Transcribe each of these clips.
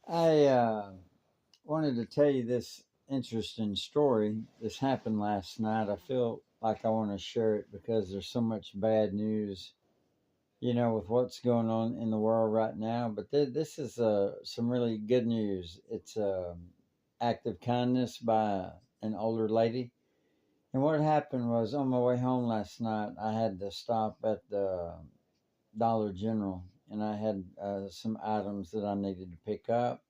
I wanted to tell you this interesting story. This happened last night. I feel like I want to share it because there's so much bad news, with what's going on in the world right now. But this is some really good news. It's act of kindness by an older lady. And what happened was on my way home last night, I had to stop at the Dollar General and I had some items that I needed to pick up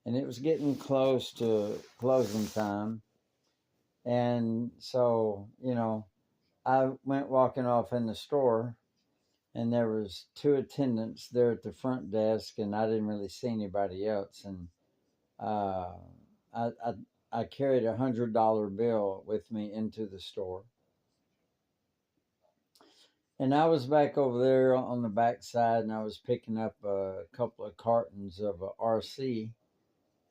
and it was getting close to closing time. And so, I went walking off in the store and there was two attendants there at the front desk and I didn't really see anybody else. And uh, I, I, I carried $100 bill with me into the store. And I was back over there on the back side and I was picking up a couple of cartons of RC.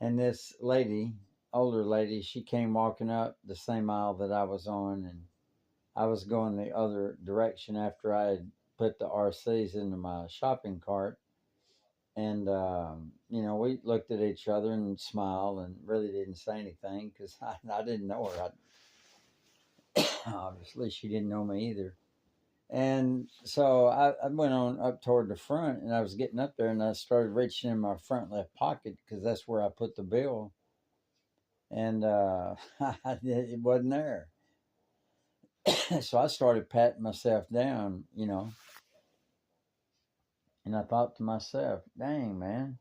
And this lady, older lady, she came walking up the same aisle that I was on, and I was going the other direction after I had put the RCs into my shopping cart. And, we looked at each other and smiled and really didn't say anything because I didn't know her. Obviously, she didn't know me either. And so I went on up toward the front and I was getting up there and I started reaching in my front left pocket because that's where I put the bill and it wasn't there. So I started patting myself down, and I thought to myself, dang, man,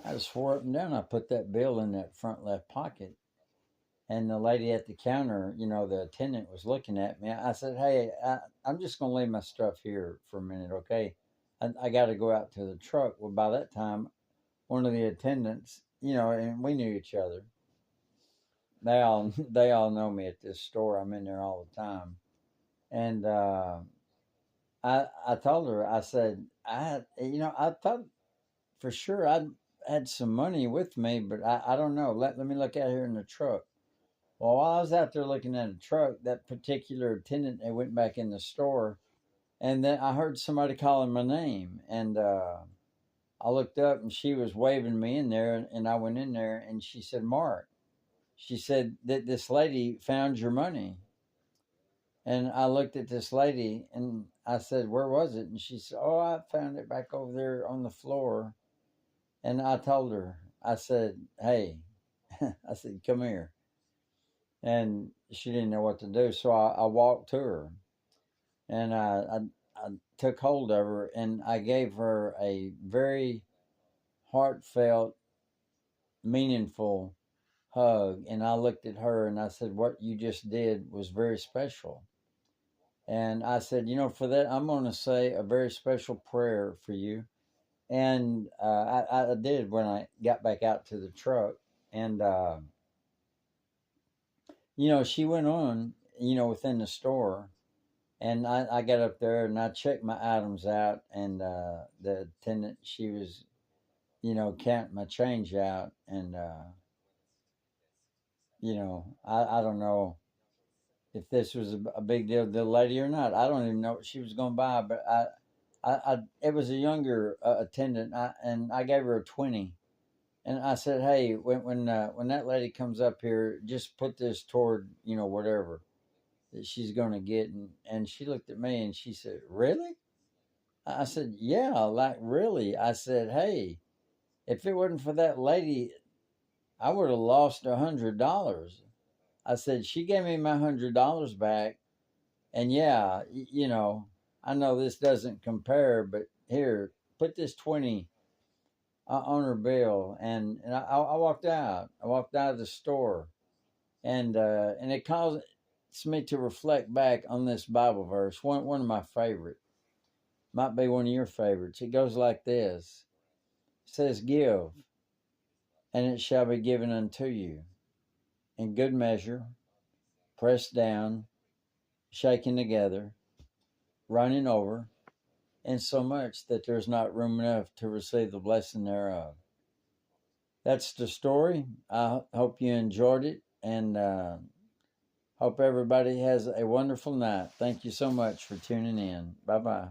I just swore up and down I put that bill in that front left pocket. And the lady at the counter, the attendant was looking at me. I said, hey, I'm just going to leave my stuff here for a minute, okay? I got to go out to the truck. Well, by that time, one of the attendants, and we knew each other. They all know me at this store. I'm in there all the time. And I told her, I said, I thought for sure I had some money with me, but I don't know. Let me look out here in the truck. Well, while I was out there looking at the truck, that particular attendant, they went back in the store, and then I heard somebody calling my name, and I looked up, and she was waving me in there, and I went in there, and she said, Mark, she said that this lady found your money. And I looked at this lady and I said, where was it? And she said, oh, I found it back over there on the floor. And I told her, I said, hey, I said, come here. And she didn't know what to do. So I walked to her and I took hold of her and I gave her a very heartfelt, meaningful hug. And I looked at her and I said, what you just did was very special. And I said, for that, I'm going to say a very special prayer for you. And I did when I got back out to the truck. And, she went on, within the store. And I got up there and I checked my items out. And the attendant, she was, counting my change out. And, I don't know if this was a big deal to the lady or not. I don't even know what she was going to buy, but it was a younger attendant, and I gave her a 20, and I said, hey, when that lady comes up here, just put this toward whatever that she's going to get, and she looked at me and she said, really? I said, yeah, like really. I said, hey, if it wasn't for that lady, I would have lost $100. I said, she gave me my $100 back. And yeah, I know this doesn't compare, but here, put this 20 on her bill. And I walked out. I walked out of the store. And it caused me to reflect back on this Bible verse, one of my favorite. Might be one of your favorites. It goes like this. It says, give, and it shall be given unto you. In good measure, pressed down, shaken together, running over, and so much that there's not room enough to receive the blessing thereof. That's the story. I hope you enjoyed it and hope everybody has a wonderful night. Thank you so much for tuning in. Bye bye.